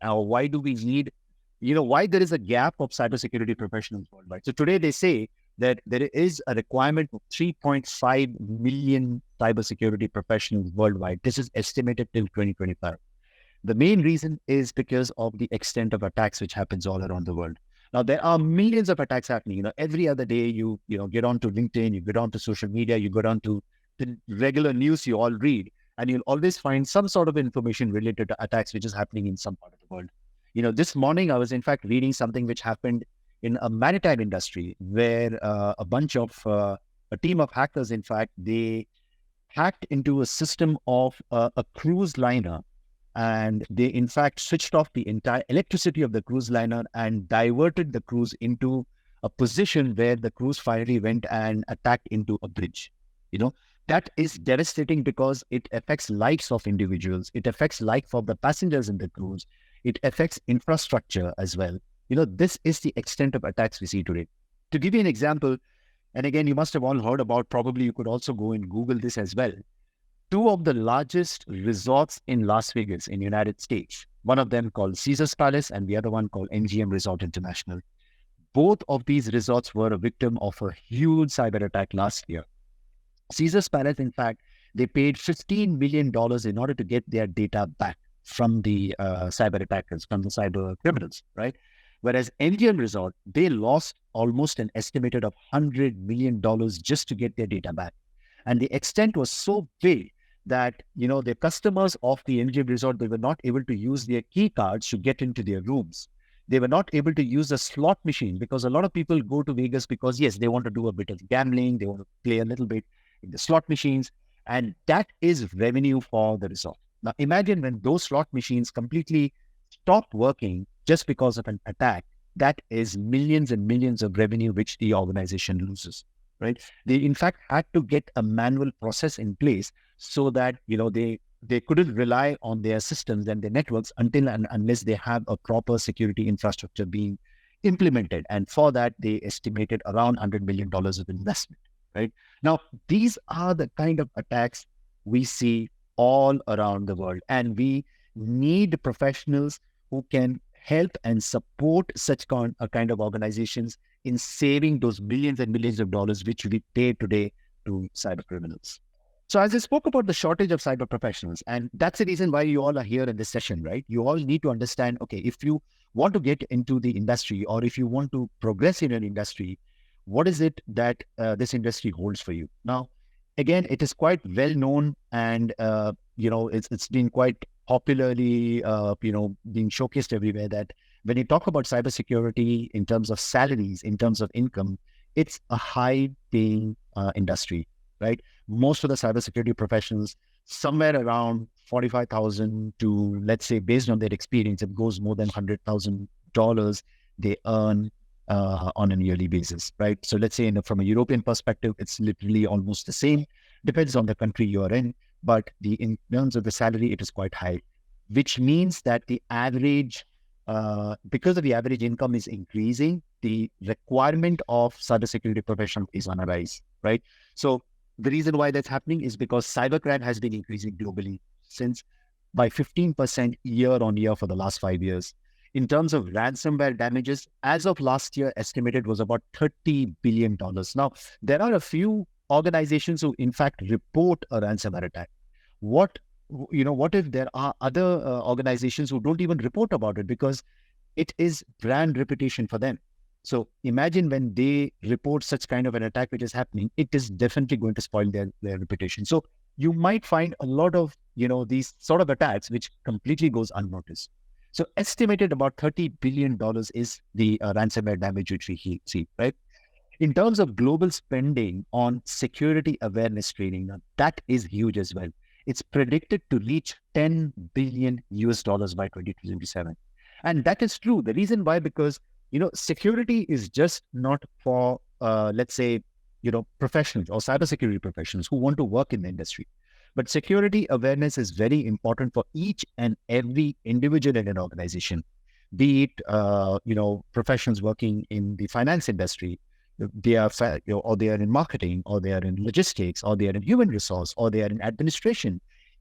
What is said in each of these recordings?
Why do we need, why there is a gap of cybersecurity professionals worldwide. So today they say that there is a requirement of 3.5 million cybersecurity professionals worldwide. This is estimated till 2025. The main reason is because of the extent of attacks which happens all around the world. Now there are millions of attacks happening. Every other day you get onto LinkedIn, you get onto social media, you go down to the regular news you all read, and you'll always find some sort of information related to attacks which is happening in some part of the world. This morning I was in fact reading something which happened in a maritime industry where a team of hackers, in fact, they hacked into a system of a cruise liner, and they in fact switched off the entire electricity of the cruise liner and diverted the cruise into a position where the cruise finally went and attacked into a bridge. That is devastating because it affects lives of individuals, it affects life of the passengers in the cruise, it affects infrastructure as well. This is the extent of attacks we see today. To give you an example, and again, you must have all heard about, probably you could also go and Google this as well. Two of the largest resorts in Las Vegas in the United States, one of them called Caesars Palace and the other one called MGM Resort International. Both of these resorts were a victim of a huge cyber attack last year. Caesars Palace, in fact, they paid $15 million in order to get their data back from the cyber attackers, from the cyber criminals, right? Whereas MGM Resort, they lost almost an estimated of $100 million just to get their data back. And the extent was so big that, the customers of the MGM Resort, they were not able to use their key cards to get into their rooms. They were not able to use a slot machine because a lot of people go to Vegas because, yes, they want to do a bit of gambling. They want to play a little bit in the slot machines. And that is revenue for the resort. Now, imagine when those slot machines completely stop working just because of an attack, that is millions and millions of revenue which the organization loses, right? They, in fact, had to get a manual process in place so that, they couldn't rely on their systems and their networks until and unless they have a proper security infrastructure being implemented. And for that, they estimated around $100 million of investment, right? Now, these are the kind of attacks we see all around the world. And we need professionals who can help and support such kind of organizations in saving those millions and millions of dollars which we pay today to cyber criminals. So as I spoke about the shortage of cyber professionals, and that's the reason why you all are here in this session, right? You all need to understand, okay, if you want to get into the industry or if you want to progress in an industry, what is it that this industry holds for you? Now, again, it is quite well known and, it's been quite popularly, being showcased everywhere that when you talk about cybersecurity in terms of salaries, in terms of income, it's a high paying industry, right? Most of the cybersecurity professionals, somewhere around 45,000 to, let's say, based on their experience, it goes more than $100,000 they earn on a yearly basis, right? So let's say from a European perspective, it's literally almost the same. Depends on the country you are in, but in terms of the salary, it is quite high, which means that the average, because of the average income is increasing, the requirement of cybersecurity professional is on a rise, right? So the reason why that's happening is because cybercrime has been increasing globally since by 15% year on year for the last 5 years. In terms of ransomware damages, as of last year, estimated was about $30 billion. Now, there are a few organizations who, in fact, report a ransomware attack. What if there are other organizations who don't even report about it because it is brand reputation for them? So imagine when they report such kind of an attack which is happening, it is definitely going to spoil their reputation. So you might find a lot of, these sort of attacks which completely goes unnoticed. So estimated about $30 billion is the ransomware damage which we see, right? In terms of global spending on security awareness training, now that is huge as well. It's predicted to reach $10 billion by 2027. And that is true. The reason why, because, security is just not for, let's say, professionals or cybersecurity professionals who want to work in the industry. But security awareness is very important for each and every individual in an organization, be it, professionals working in the finance industry, they are, or they are in marketing, or they are in logistics, or they are in human resource, or they are in administration.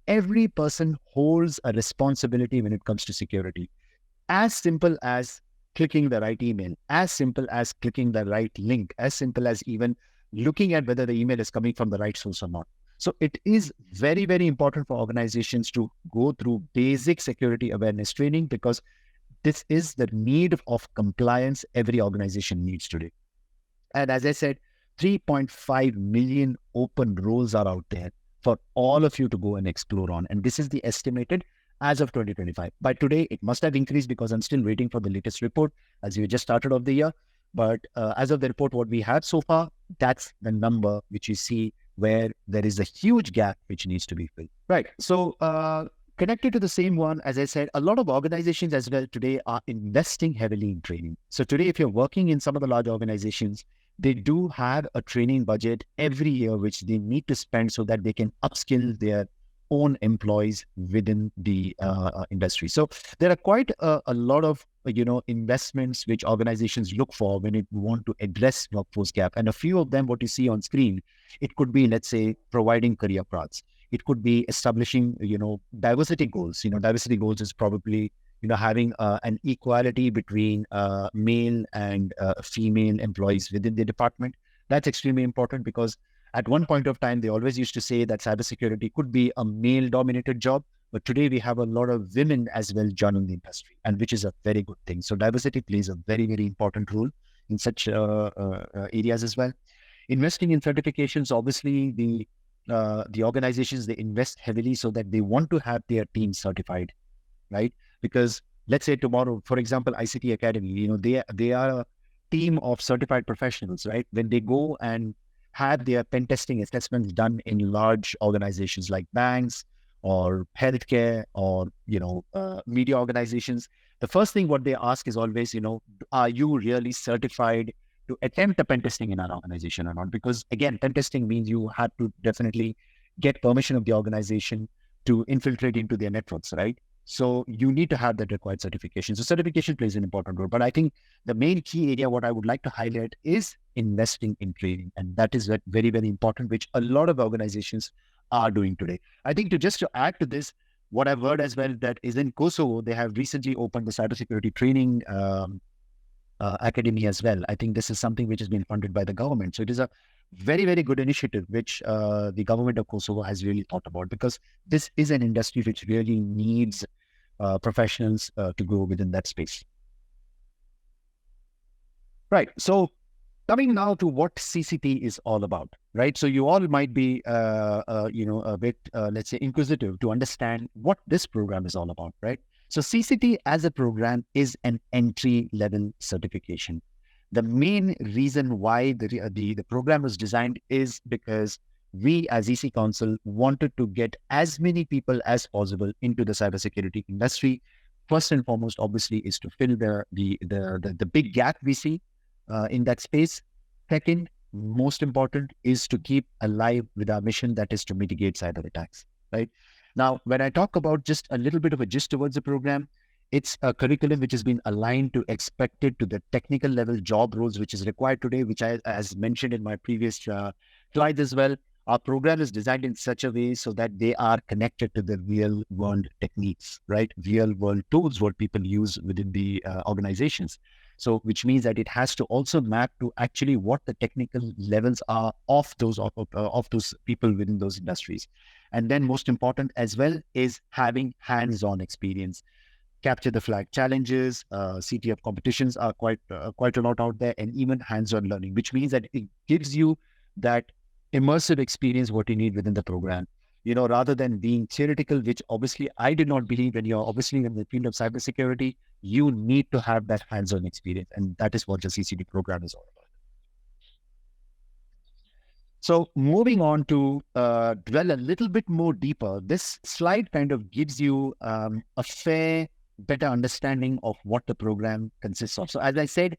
Every person holds a responsibility when it comes to security. as simple as clicking the right email, as simple as clicking the right link, as simple as even looking at whether the email is coming from the right source or not. So it is very, very important for organizations to go through basic security awareness training, because this is the need of compliance every organization needs today. And as I said, 3.5 million open roles are out there for all of you to go and explore on. And this is the estimated as of 2025. By today, it must have increased because I'm still waiting for the latest report as we just started off the year. But as of the report, what we have so far, that's the number which you see where there is a huge gap which needs to be filled. Right. So connected to the same one, as I said, a lot of organizations as well today are investing heavily in training. So today, if you're working in some of the large organizations, they do have a training budget every year, which they need to spend so that they can upskill their own employees within the industry. So there are quite a lot of investments which organizations look for when it want to address workforce gap. And a few of them, what you see on screen, it could be, let's say, providing career paths. It could be establishing, diversity goals. Diversity goals is probably having an equality between male and female employees within the department. That's extremely important, because at one point of time, they always used to say that cybersecurity could be a male-dominated job, but today we have a lot of women as well joining the industry, and which is a very good thing. So diversity plays a very, very important role in such areas as well. Investing in certifications, obviously, the organizations, they invest heavily so that they want to have their team certified, right? Because let's say tomorrow, for example, ICT Academy, they are a team of certified professionals, right? When they go and have their pen testing assessments done in large organizations like banks or healthcare or, media organizations, the first thing what they ask is always, are you really certified to attempt a pen testing in our organization or not? Because again, pen testing means you have to definitely get permission of the organization to infiltrate into their networks, right? So you need to have that required certification. So certification plays an important role. But I think the main key area, what I would like to highlight, is investing in training. And that is very, very important, which a lot of organizations are doing today. I think to add to this, what I've heard as well, that is in Kosovo, they have recently opened the cybersecurity training academy as well. I think this is something which has been funded by the government. So it is a very, very good initiative, which the government of Kosovo has really thought about, because this is an industry which really needs professionals to grow within that space. Right. So coming now to what CCT is all about, right? So you all might be, a bit, let's say, inquisitive to understand what this program is all about, right? So CCT as a program is an entry-level certification. The main reason why the program was designed is because we as EC Council wanted to get as many people as possible into the cybersecurity industry. First and foremost, obviously, is to fill the big gap we see in that space. Second, most important, is to keep alive with our mission, that is to mitigate cyber attacks, right? Now, when I talk about just a little bit of a gist towards the program, it's a curriculum which has been aligned to expected to the technical level job roles which is required today, which I, as mentioned in my previous slides as well, our program is designed in such a way so that they are connected to the real world techniques, right? Real world tools what people use within the organizations. So, which means that it has to also map to actually what the technical levels are of those people within those industries. And then most important as well is having hands-on experience. Capture the flag challenges, CTF competitions are quite a lot out there, and even hands-on learning, which means that it gives you that immersive experience what you need within the program, rather than being theoretical, which obviously I did not believe. When you're obviously in the field of cybersecurity, you need to have that hands-on experience, and that is what the CCT program is all about. So moving on to dwell a little bit more deeper, this slide kind of gives you a better understanding of what the program consists of. So as I said,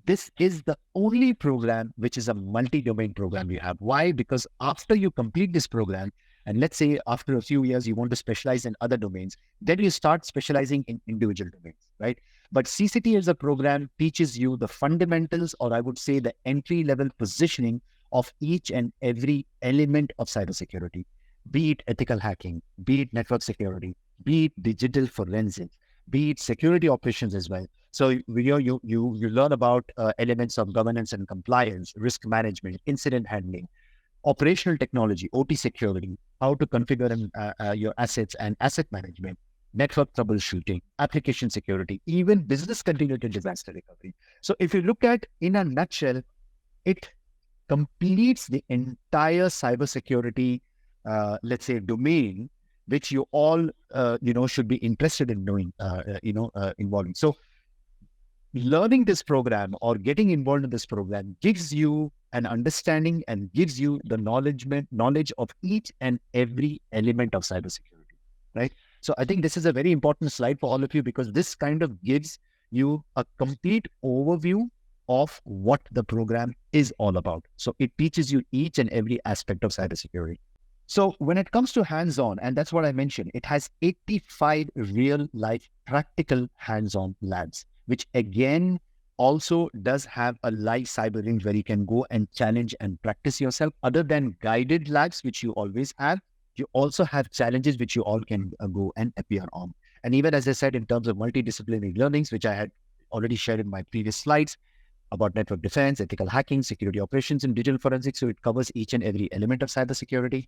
this is the only program which is a multi-domain program you have. Why? Because after you complete this program, and let's say after a few years, you want to specialize in other domains, then you start specializing in individual domains, right? But CCT as a program teaches you the fundamentals, or I would say the entry-level positioning of each and every element of cybersecurity, be it ethical hacking, be it network security, be it digital forensics, be it security operations as well. So you learn about elements of governance and compliance, risk management, incident handling, operational technology, OT security, how to configure your assets and asset management, network troubleshooting, application security, even business continuity and disaster recovery. So if you look at in a nutshell, it completes the entire cybersecurity, let's say, domain, which you all, should be interested in knowing, involving. So learning this program or getting involved in this program gives you an understanding and gives you the knowledge of each and every element of cybersecurity, right? So I think this is a very important slide for all of you, because this kind of gives you a complete overview of what the program is all about. So it teaches you each and every aspect of cybersecurity. So when it comes to hands-on, and that's what I mentioned, it has 85 real-life practical hands-on labs, which again also does have a live cyber ring where you can go and challenge and practice yourself. Other than guided labs, which you always have, you also have challenges which you all can go and appear on. And even as I said, in terms of multidisciplinary learnings, which I had already shared in my previous slides about network defense, ethical hacking, security operations, and digital forensics. So it covers each and every element of cybersecurity.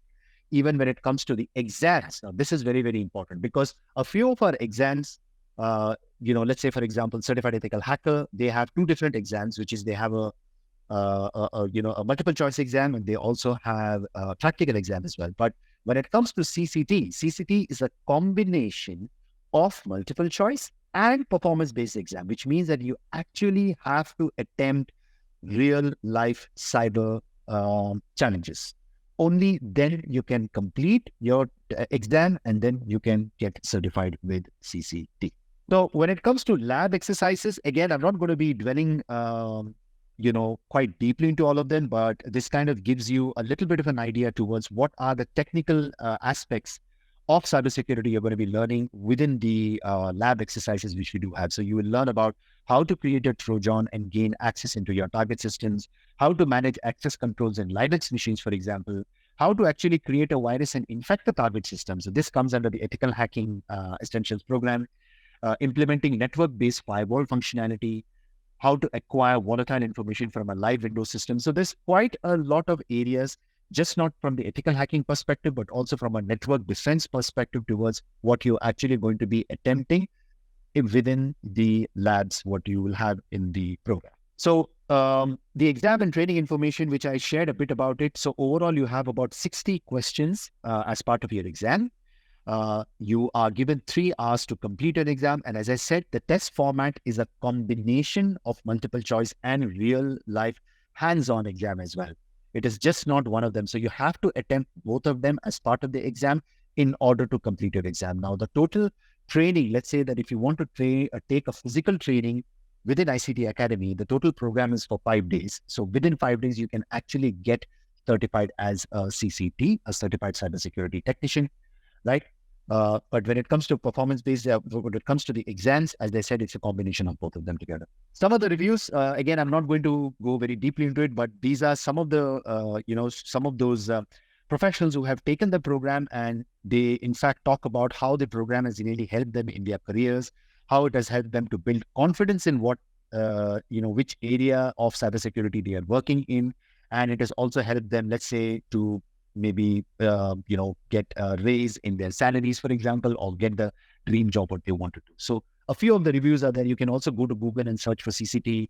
Even when it comes to the exams, now this is very, very important, because a few of our exams, let's say, for example, certified ethical hacker, they have two different exams, which is they have a multiple choice exam, and they also have a practical exam as well. But when it comes to CCT is a combination of multiple choice and performance-based exam, which means that you actually have to attempt real life cyber challenges. Only then you can complete your exam, and then you can get certified with CCT. So when it comes to lab exercises, again, I'm not going to be dwelling, quite deeply into all of them, but this kind of gives you a little bit of an idea towards what are the technical aspects of cybersecurity you're going to be learning within the lab exercises which we do have. So you will learn about how to create a Trojan and gain access into your target systems, how to manage access controls in Linux machines, for example, how to actually create a virus and infect the target system. So this comes under the ethical hacking essentials program, implementing network-based firewall functionality, how to acquire volatile information from a live Windows system. So there's quite a lot of areas, just not from the ethical hacking perspective, but also from a network defense perspective towards what you're actually going to be attempting within the labs, what you will have in the program. So the exam and training information, which I shared a bit about it. So overall, you have about 60 questions as part of your exam. You are given 3 hours to complete an exam. And as I said, the test format is a combination of multiple choice and real life hands-on exam as well. It is just not one of them. So you have to attempt both of them as part of the exam in order to complete your exam. Now, the total training, let's say that if you want to take a physical training within ICT Academy, the total program is for 5 days. So within 5 days, you can actually get certified as a CCT, a certified cybersecurity technician, right? But when it comes to performance-based, when it comes to the exams, as I said, it's a combination of both of them together. Some of the reviews, again, I'm not going to go very deeply into it, but these are some of the, some of those professionals who have taken the program, and they, in fact, talk about how the program has really helped them in their careers, how it has helped them to build confidence in what, which area of cybersecurity they are working in. And it has also helped them, let's say, to maybe, get a raise in their salaries, for example, or get the dream job what they want to do. So a few of the reviews are there. You can also go to Google and search for CCT,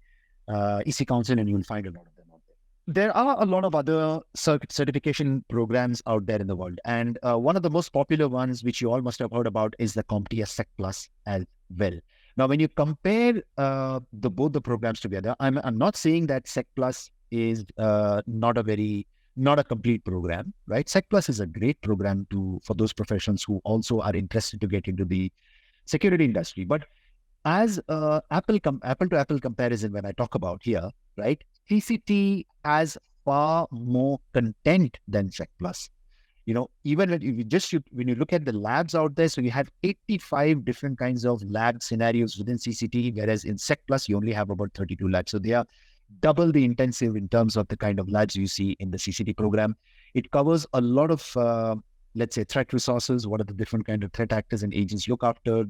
EC Council, and you'll find a lot of them out there. There are a lot of other certification programs out there in the world. And one of the most popular ones, which you all must have heard about, is the CompTIA Sec Plus as well. Now, when you compare both the programs together, I'm not saying that Sec Plus is not a complete program, right? Sec Plus is a great program for those professionals who also are interested to get into the security industry. But as apple to apple comparison, when I talk about here, right, CCT has far more content than Sec Plus. Even when you look at the labs out there, so you have 85 different kinds of lab scenarios within CCT, whereas in Sec Plus, you only have about 32 labs. So they are double the intensive in terms of the kind of labs you see in the CCT program. It covers a lot of, let's say, threat resources. What are the different kind of threat actors and agents look after?